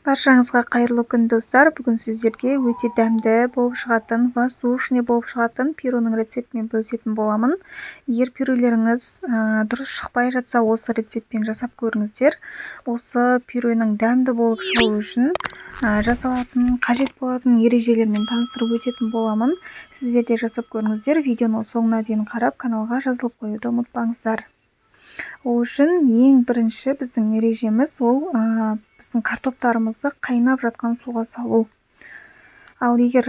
Баршаңызға қайырлы күн достар. Бүгін сіздерге өте дәмді болып шығатын, воздушный болып шығатын пюреның рецептімен бөлісетін боламын. Егер пюрелеріңіз дұрыс шықпай жатса, осы рецептпен жасап көріңіздер. Осы пюренің дәмді болып шығу үшін жасалатын қажет болатын ережелермен таныстырып өтетін боламын. Сіздер де жасап көріңіздер. Видеоны соңына дейін қарап, каналға жазылып қоюды ұмытпаңыздар. Ол үшін ең бірінші біздің ережеміз ол біздің картоптарымызды қайнап жатқан суға салу. Ал егер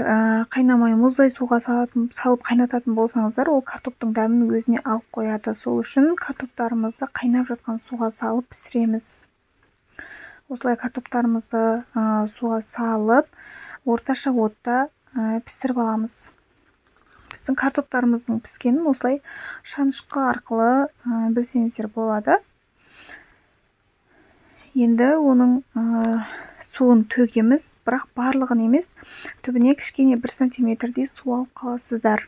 қайнамай мұздай суға салып қайнататын болсаңыздар, ол картоптың дәмін өзіне алып қояды. Сол үшін картоптарымызды қайнап жатқан суға салып пісіреміз. Осылай картоптарымызды суға салып, орташа отта пісіріп аламыз. Біздің картоптарымыздың піскенін осылай шанышқы арқылы білсеңіздер болады. Енді оның суын төгеміз, бірақ барлығын емес, түбіне кішкене 1 сантиметрдей су алып қаласыздар.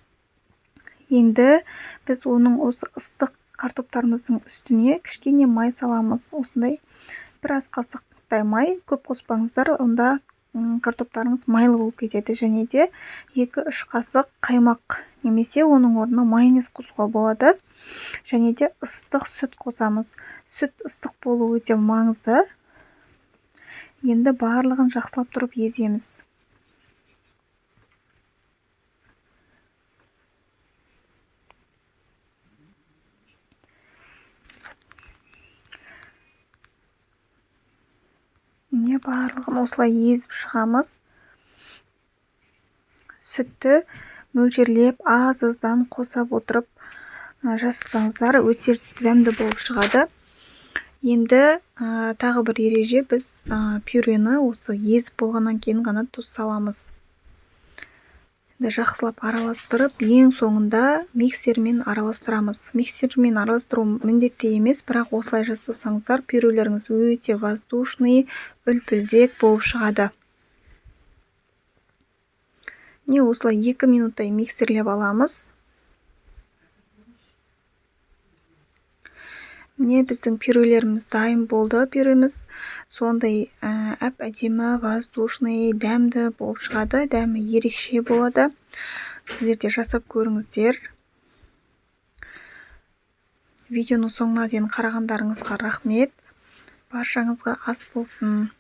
Енді біз оның осы ыстық картоптарымыздың үстіне кішкене май саламыз. Осындай 1 ас қасықтай май, көп қоспаңыздар, онда картоптарыңыз майлы болып кетеді. Және де 2-3 қасық қаймақ немесе оның орнына майонез қосуға болады. Және де ыстық сүт қосамыз. Сүт ыстық болу өте маңызды. Енді барлығын жақсылап тұрып еземіз. Барлығын осылай езіп шығамыз. Сүтті мөлшерлеп аз-аздан қосап отырып жасасаңыздар, өте дәмді болып шығады. Енді тағы бір ереже, біз пюрені осы езіп болғаннан кейін ғана тұз саламыз. Жақсылап араластырып, ең соңында миксермен араластырамыз. Миксермен араластыру міндетті емес, бірақ осылай жасасаңыздар, пюрелеріңіз өте воздушный, үлпілдек болып шығады. Осылай 2 минуттай миксерлеп аламыз. Біздің пюрелеріміз дайын болды. Пюреміз сондай әп-әдемі, воздушный, дәмді болып шығады. Дәмі ерекше болады. Сіздер де жасап көріңіздер. Видеоны соңына дейін қарағандарыңызға рахмет. Баршаңызға ас болсын.